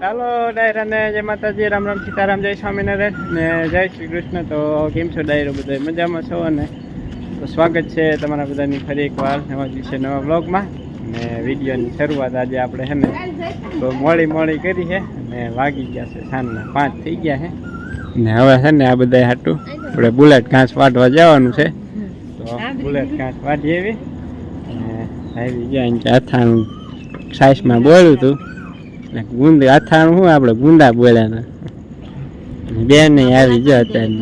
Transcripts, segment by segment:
ચાલો ડાયરાને જય માતાજી, રામ રામ સીતારામ, જય સ્વામિનારાયણ ને જય શ્રી કૃષ્ણ. તો કેમ છો ડાયરો? બધા મજામાં છો ને? તો સ્વાગત છે તમારા બધાની ફરી એકવાર નવા દિવસે નવા બ્લોગમાં. ને વિડીયોની શરૂઆત આજે આપણે છે ને તો મોડી કરી છે ને વાગી ગયા છે સાંજના 5 થઈ ગયા છે. ને હવે છે ને આ બધા હાટું આપણે બુલેટ ઘાસ વાટવા જવાનું છે. તો બુલેટ ઘાસ વાટી એવી ને આવી ગયા અથાણું સાઈસમાં બોલ્યું હતું. ગુંદ અથાણું શું આપણે ગુંદા બોલ્યા બેન આવી ગયો અત્યારે.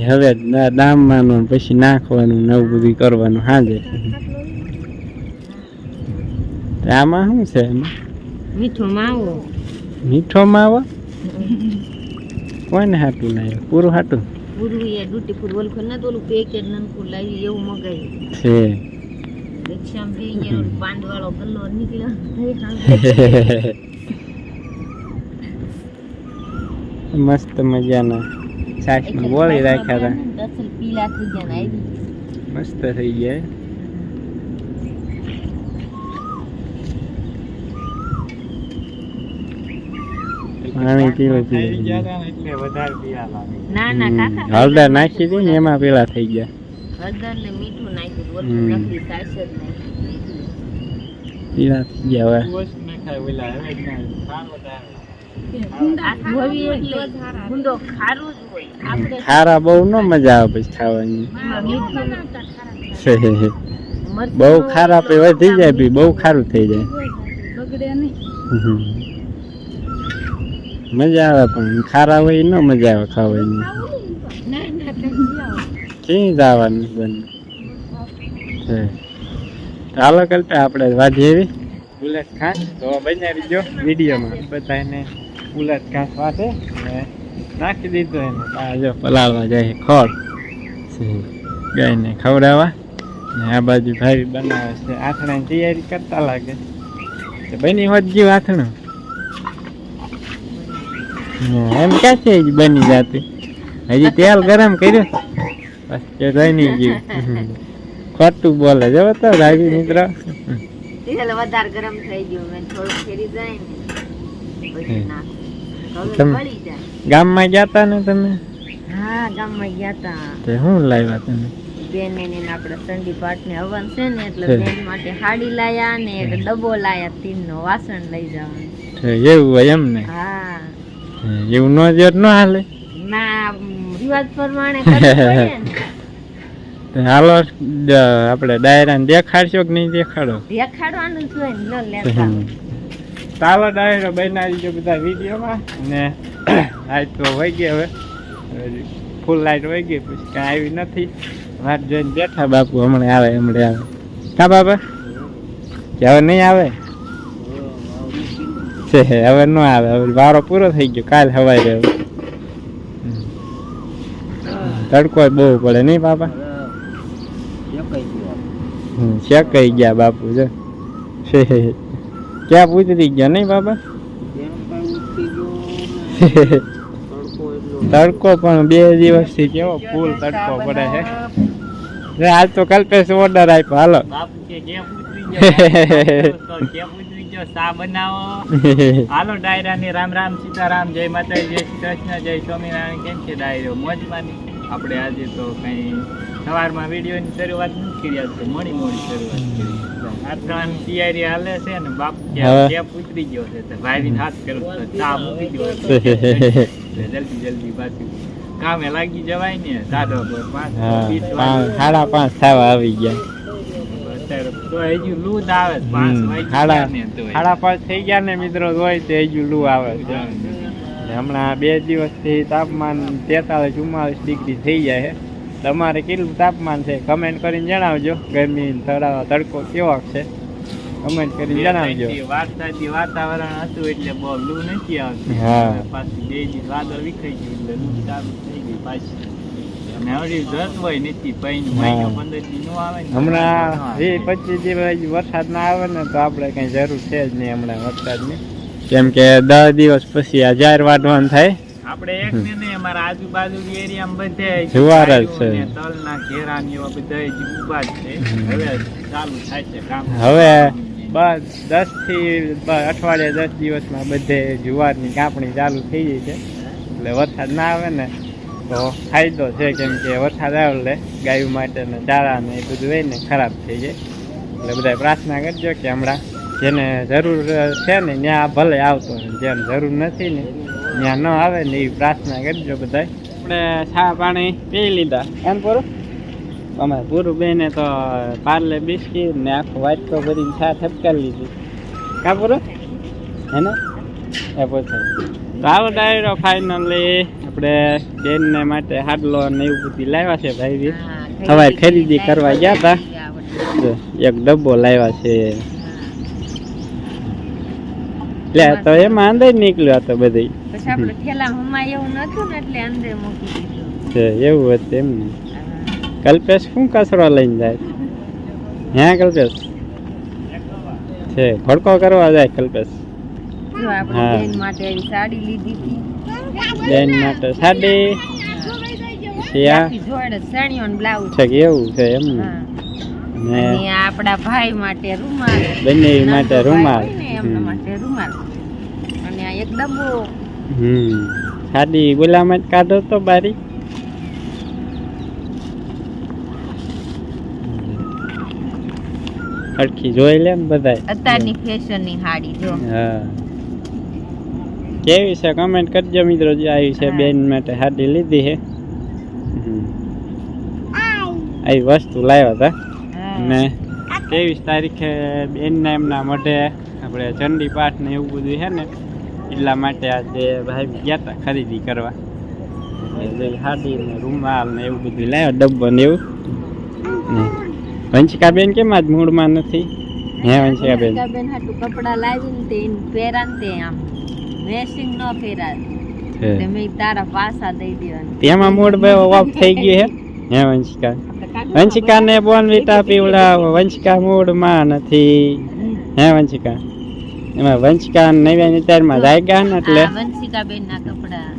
હવે દામવાનું પછી નાખવાનું નવું બધું કરવાનું સાંજે. આમાં શું છે? મીઠો માવો કોને હાટું લાવ્યો? પૂરું હાટું છે. મસ્ત મજાના છાશમાં બોળી રાખ્યા હતા. મસ્ત થઈ ગયા. પાણી પીવું હળદર નાખી દી ને એમાં પીળા થઈ ગયા. પીળા થઈ ગયા. હવે ખારા બહુ ન મજા આવે પછી ખાવાની. બહુ ખારા પે વધી જાય બી બહુ ખારું થઈ જાય. મજા આવે પણ ખારા હોય ન મજા આવે ખાવાની. ક્યાં જવાનું બને? ચાલો કરતા આપણે વાઢી એવી બુલેટ ઘાસ. તો બનાવી જો વિડીયોમાં બધાને બુલેટ ઘાસ વાટે નાખી દીધો એને. જો પલાળવા જાય ખોળ ગાયને ખવડાવવા. ને આ બાજુ ભાઈ બનાવે છે આથણાની તૈયારી કરતા લાગે. બની હોત ગયું આથણું એમ ક્યાંથી બની જતી? હજી તેલ ગરમ કર્યું બસ બની ગયું. ખોટું બોલે જો તો ભાઈ મિત્ર. તેલ વધારે ગરમ થઈ ગયું મેં થોડું ફેરી જાય ને પછી નાખ. ગામમાં ગયા તા ને તમે? હા ગામમાં ગયા તા. તે શું લાવ્યા તમે? બેન ને આપણે સંડી પાટ ને હવન છે ને એટલે બેન માટે સાડી લાયા ને એક ડબ્બો લાયા 3 નો વાસણ લઈ જવાનું. એવું હોય એમ ને? હા એવું નો જો ન હાલે ના રિવાજ પ્રમાણે કરવું પડે ને. હાલો આપણે ડાયરાને દેખાડશો કે નહીં દેખાડો? દેખાડવાનું જ હોય ને લેતા. ચાલો ડાયરો બનાવી જો બધા વિડીયોમાં. ને લાઈટ તો વહી ગઈ. હવે ફૂલ લાઈટ વહી ગઈ પછી કાંઈ આવી નથી. વાત જોઈને બેઠા બાપુ હમણાં આવે આવે. કા બાપા કે હવે નહીં આવે? હવે ન આવે. હવે વારો પૂરો થઈ ગયો. કાલ હવાઈ રહ્યો. તડકો બહુ પડે નહીં બાપા? શેકાઈ ગયા બાપુ જો. ક્યાં ઉતરી ગયા નહીં બાપા? તડકો પણ 2 દિવસથી કેવો ફૂલ તડકો પડે છે. આજ તો કલ્પેશ ઓર્ડર આપ્યો હાલો સા બનાવો. હાલો ડાયરાની રામ રામ સીતારામ, જય માતાજી, જય શ્રી કૃષ્ણ, જય સ્વામિનારાયણ. કેમ છે ડાયરો? મોજમાં. આપણે આજે તો કઈ સવારમાં વિડીયોની શરૂઆત નથી કરી. છે મોડી શરૂઆત કરી. આથણાની તૈયારી હાલે છે ને બાપુ કેપ ઉતરી ગયો છે તો ભાઈ હાથ કરું ચા મૂકી ગયો. જલ્દી પાછું કામે લાગી જવાય ને. 5:30 થવા આવી ગયા. તો હજુ લૂ આવે. 5:30 થઈ ગયા ને મિત્રો. હોય તો હજુ લૂ આવે છે. હમણાં 2 દિવસથી તાપમાન 43-44 ડિગ્રી થઈ જાય છે. તમારે કેટલું તાપમાન છે કમેન્ટ કરીને જણાવજો. ગરમી તડકો કેવો છે કમેન્ટ કરીને જણાવજો. વરસાદી વાતાવરણ હતું એટલે બહુ લૂ નથી આવતી. હા પાછી 2 દિવસ વાદળ વિખાઈ ગયું એટલે લૂ ચાલુ થઈ ગઈ પાછી. હમણાં 20-25 દિવસ વરસાદ ના આવે ને તો આપણે કઈ જરૂર છે જ નહીં હમણાં વરસાદની. કેમ કે 10 દિવસ પછી આ જાહેર વાઢવાનું થાય. આપણે એક ને નહીં અમારા આજુબાજુ એરિયામાં બધે જુવાર જ છે. તલના ઘેરા ને એવા બધા ઉભા જ છે. હવે ચાલુ થાય છે કામ. હવે બસ 10 થી અઠવાડિયા 10 દિવસમાં બધે જુવારની કાપણી ચાલુ થઈ ગઈ છે. એટલે વરસાદ ના આવે ને તો ફાયદો છે, કેમ કે વરસાદ આવે એટલે ગાયો માટે ને ચારા ને એ બધું હોય ને ખરાબ થઈ જાય. એટલે બધા પ્રાર્થના કરજો કે હમણાં જેને જરૂર છે ને ત્યાં ભલે આવતો, જેને જરૂર નથી ને ત્યાં ન આવે ને એવી પ્રાર્થના કરજો બધા. આપણે ચા પાણી પી લીધા એમ પૂરું. અમારે પૂરું બેને તો પાર્લે બિસ્કીટ ને આખો વાટકો ભરીને ચા ઠપકારી લીધી. કા પૂરું હે ને એ પૂછે તો આવો ડાયરો ફાઇનલી આપણે બેનને માટે હાડલો ને એવું બધું લાવ્યા છે ભાઈ. હવે ખરીદી કરવા ગયા હતા, એક ડબ્બો લાવ્યા છે. લે તો એમાં અંદર નીકળ્યો હતો બધી. પછી આપણે થેલામાં હમાય એવું નતું ને એટલે અંદર મૂકી દીધું છે. એવું હતું એમ ને. કલ્પેશ શું કચરો લઈને જાય? હે કલ્પેશ છે ભડકો કરવા જાય કલ્પેશ. જો આપણે બેન માટે એવી સાડી લીધી હતી. બેન માટે સાડી જોડે સણિયો ને બ્લાઉઝ છે કે એવું છે એમ ને. અને આપણા ભાઈ માટે રૂમાલ, બંને માટે રૂમાલ, એમના માટે રૂમાલ અને આ એક ડબ્બો. સાડી ગુલામાં જ કાઢો તો બારી. સરખી જોઈ લે ને બધાય અત્યારની ફેશન ની સાડી જો. હા કેવી છે કમેન્ટ કરજો મિત્રો. જે આવી છે બેન માટે સાડી લીધી છે. આવી વસ્તુ લાવ્યા હતા અને 23 તારીખે બેનના એમના મોઢે આપણે ચંડી પાઠ ને એવું બધું છે ને, એટલા માટે આજે ભાઈ ગયા હતા ખરીદી કરવા. સાડી ને રૂમાલ ને એવું બધું લાવ્યા, ડબ્બો ને એવું. વંશિકા બેન કેમ આજ મૂડમાં નથી? હે વંશિકા બેન હાટુ કપડા લાવીને તે પહેરાન તે આમ મેસિંગ ન પહેરા તે મે તારા પાસા દઈ દેવાના. તેમાં મૂડ ઓફ થઈ ગયું હે વંશિકા. વંશિકા ને બોર્નવિટા પીવડાવો. વંશિકા મૂડમાં નથી હે વંશિકા. એમાં વંશિકા 99 માં જાય ગયા ને એટલે વંશિકા બેન ના કપડા.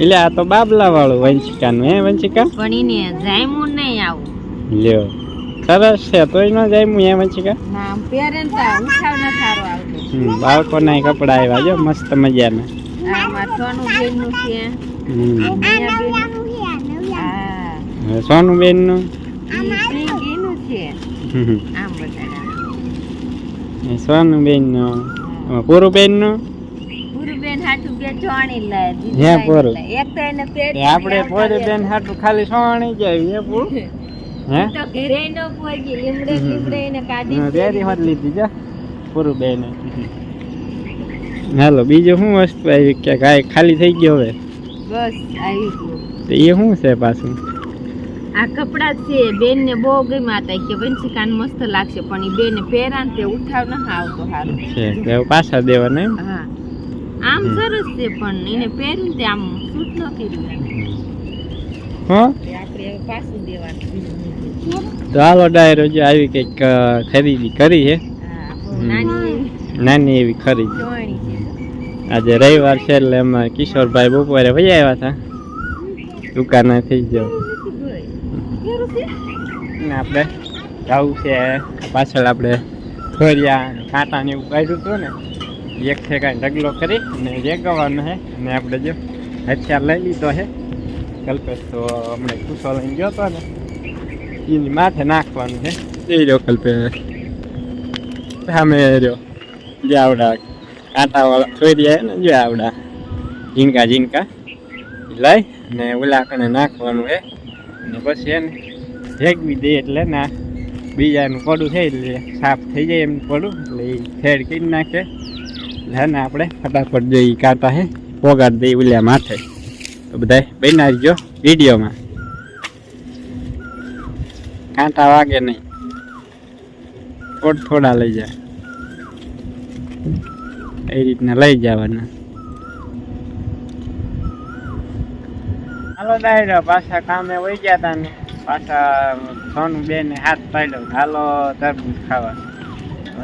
એટલે આ તો બાબલા વાળું વંશિકા નું. હે વંશિકા પણ એને જાયમું નહીં આવું. લ્યો સરસ છે તોય ન જાયમું. હે વંશિકા ના પહેરે તો ઉછાવ ન સારો આવતો. બાળકોના કપડા આવ્યા જો મસ્ત મજાના. આમાં સોનું બેન નું છે. સોનું બેન નું છે. આમ બધા સોનું બેન નું, પૂરું બેન નું. પૂરું બેન હાટું બે ચોણી લાય. હે પૂરું એક તો એને પેટ આપણે પૂરી બેન હાટું ખાલી સોણી જાય. હે પૂરું હે તો ઘરે ન પોગી લીમડે એને કાઢી રેડી હોત લીધી જા પૂરું બેન. હાલો બીજું શું વસ્તુ આવી કે ગાય ખાલી થઈ ગયો હવે? બસ આવી તો એ શું છે પાછું? આ કપડા છે. બેન ને બહુ ગમ્યા હતા કે વંશિકાન મસ્ત લાગશે, પણ એ બેન પહેરા ને તે ઉઠાવ ન આવતો સારું છે. પાછા દેવાના એમ? હા આમ સરસ છે પણ એને પહેર્યું તે આમ સૂટ ન કર્યું. હા આપણે પાછું દેવાનું. તો હાલો ડાયરો જો આવી કંઈક ખરીદી કરી છે. નાની એવી ખરીદી. આજે રવિવાર છે એટલે એમાં કિશોરભાઈ બપોરે વહી આવ્યા હતા દુકાને થઈ ગયો ને. આપણે જવું છે પાછળ. આપણે ફર્યા કાંટા ને એવું કાઢ્યું હતું ને, એક ઠેકાને ઢગલો કરી ને રેગવાનો છે. અને આપણે જો હથિયાર લઈ લીધો છે. કલ્પેશ તો હમણાં ખુશો લઈને ગયો હતો ને, એની માથે નાખવાનું છે. એ રહ્યો કલ્પેશ સામે રહ્યો. જે આવડા કાંટા વાળા ફેર્યા ને, જો આવડા ઝીણકા લઈ ને ઓલા કણે નાખવાનું છે. ને પછી એને ભેગવી દે એટલે ના બીજાનું પડું છે એટલે સાફ થઈ જાય એમ પડું. એટલે એ ફેર કરી નાખે એટલે ને આપણે ફટાફટ જો એ કાંટા છે પોગાડ દઈએ ઓલા માથે. તો બધા બનાવી જો વિડીયોમાં. કાંટા વાગે નહીં, થોડા લઈ જાય એ રીતના લઈ જવાના. હાલો ડાયરા પાછા કામે વહી ગયા હતા ને પાછા સોનું બેન હાથ પાડ્યો હાલો તરબૂચ ખાવા.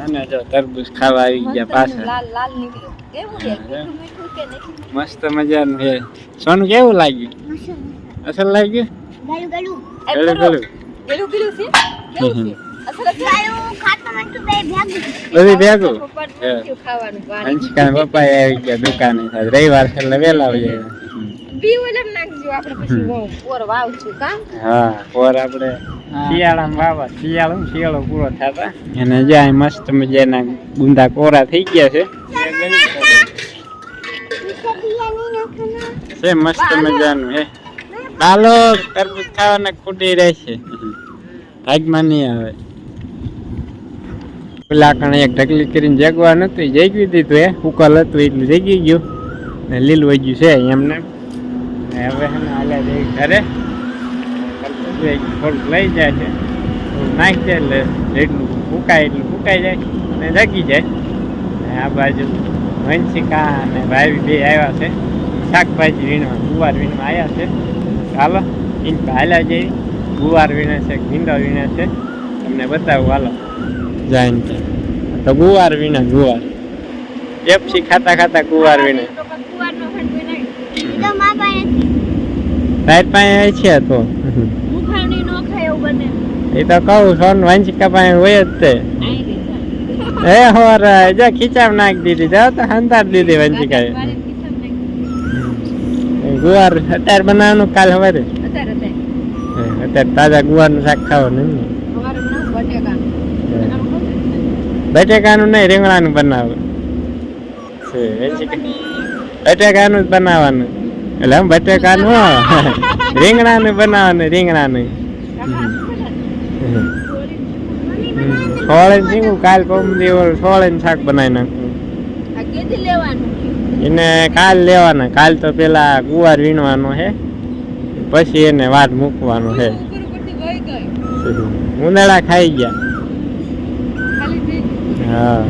અને જો તરબૂચ ખાવા આવી ગયા પાછા. મસ્ત મજાનું છે. સોનું કેવું લાગ્યું? અસલ લાગ્યું? ગળું બધી ભેગું ખાવાનું પાણી અંશિકા પપ્પા આવી ગયા દુકાને રવિવાર છે એટલે વહેલા આવી જાય બી ઓલમ નાખજો આપણે પછી પોર વાવશું કામ હા પોર આપણે શિયાળામાં વાવા શિયાળો પૂરો થતા અને જ્યાં મસ્ત મજાના ગુંદા કોરા થઈ ગયા છે મસ્ત મજાનું હે ચાલો તરબૂચ ખાવાના ખૂટી રહેશે ભાગમાં નહીં આવે પેલા કણે એક ઢગલી કરીને જગવા નતું જગવી દીધું હે ઉકલ હતું એટલું જગી ગયું ને લીલું વહી ગયું છે એમને હવે હાલ્યા જઈ ઘરે થોડુંક લઈ જાય છે થોડુંક નાખી દે એટલે જેટલું ફૂકાય જાય અને જગી જાય આ બાજુ વંશિકા અને ભાઈ બે આવ્યા છે શાકભાજી વીણવા ગુવાર વીણવા આવ્યા છે ચાલો ઇન હાલ્યા જઈ ગુવાર વીણે છે ભીંડો વીણે છે તમને બતાવું હાલો જાય તો ગુવાર વીણે ગુવાર પેપ્સી ખાતા ખાતા ગુવાર વીણે તાર પાસે છે તો એ તો કહું સોન વંશિકા પાસે હોય જ તે એ હોર જા ખીચામ નાખી દીધી જાઓ તો હંતાર દીધી વંશિકાએ ગુવાર અત્યારે બનાવવાનું કાલ સવારે અત્યારે તાજા ગુવારનું શાક ખાવાનું બટેકાનું નહીં રીંગણાનું બનાવે બટેકાનું જ બનાવવાનું એટલે આમ બટેકાનું રીંગણાનું બનાવવાનું રીંગણાનું સોળે શીંગું કાલ પમદી સોળે શાક બનાવી નાખવું એને કાલ લેવાના કાલ તો પેલા ગુવાર વીણવાનો છે પછી એને વાત મૂકવાનું છે ઉનાળા ખાઈ ગયા હા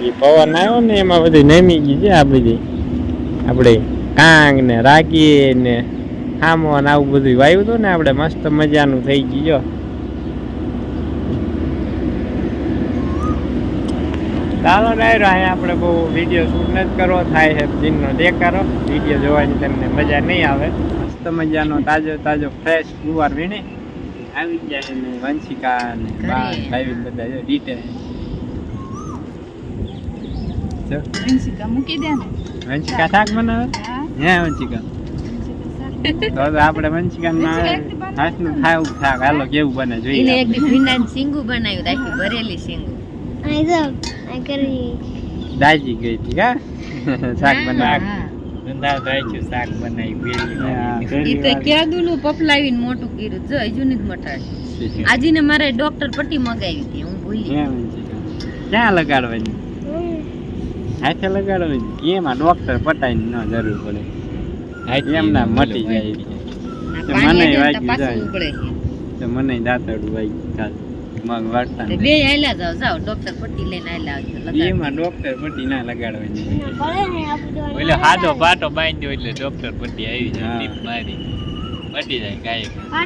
એ પવન આવ્યો ને એમાં બધી નમી ગઈ છે આ બધી આપણે કાંગ ને રાગી ને ખામો ને આવું બધું વાવ્યું હતું ને આપણે મસ્ત મજાનું થઈ ગયું ચાલો ડાયરો અહીંયા આપણે બહુ વિડીયો શૂટ નથી કરવો થાય છે જીનનો દેખાડો વિડીયો જોવાની તમને મજા નહીં આવે મસ્ત મજાનો તાજો ફ્રેશ ગુવાર વીણી આવી જાય ને વંશિકા ને ભાઈ બધા જો ડીટે વંશિકા શાક બનાવે હે વંશિકા તો આપણે વંશિકા હાથનું ખાવું શાક હાલો કેવું બને જોઈએ એક ભીંડાનું શીંગું બનાવ્યું આખી ભરેલી શીંગું દાજી ગઈ હતી કા શાક બનાવી શાક બનાવી ક્યાદુનું પપલાવીને મોટું કર્યું જો હજુ નથી મટાડ્યું આજીને મારે ડોક્ટર પટ્ટી મગાવી હતી હું ભૂલી ક્યાં લગાડવાની હાથે લગાડવાની એમાં ડોક્ટર પટાઈને ન જરૂર પડે એમના મટી જાય મને વાગી જાય તો મને દાંતડું વાગી જાય મગ વાળતા બે આયલા જાવ ડોક્ટર પટ્ટી લઈને આયલા આવજો એમાં ડોક્ટર પટ્ટી ના લગાડવાની ઓલે હાડો પાટો બાંધ્યો એટલે ડોક્ટર પટ્ટી આવી જાય ટીપ મારી પટી જાય ગાય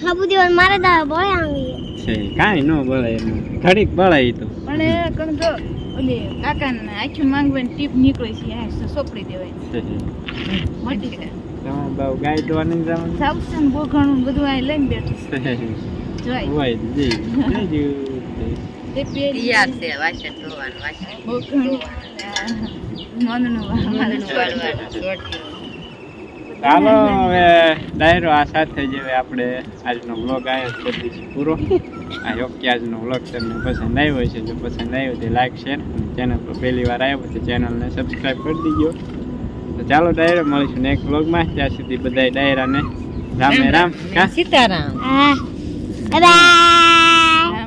હાબુદેવન મારે દા બોય આવી છે કાઈ નો બોલે એમ ઘડીક બોલાય તો પણ કણ જો ઓલે કાકાને આખી માંગવાની ટીપ નીકળી છે આ સોપડી દેવાય મટી ગયા તમાર બાવ ગાય દોવાની જવાનું સાવસન બોઘણું બધું આ લઈને બેઠું જોઈ હોય જી તે પેલી યાર છે વાચન ધોવાનું વાચન બોઘણું મનનું વાળવાનું ચાલો હવે ડાયરો આ સાથે જ હવે આપણે આજનો વ્લોગ આવ્યો છે બધીથી પૂરો આ યોગ્ય આજનો વ્લોગ તમને પસંદ આવ્યો છે જો પસંદ આવ્યો તો લાઈક શેર ચેનલ પર પહેલી વાર આવ્યો તો ચેનલને સબસ્ક્રાઈબ કરી દીજો તો ચાલો ડાયરો મળીશું નેક્સ્ટ વ્લોગમાં ત્યાં સુધી બધાય ડાયરાને રામે રામ સીતારામ હા બાય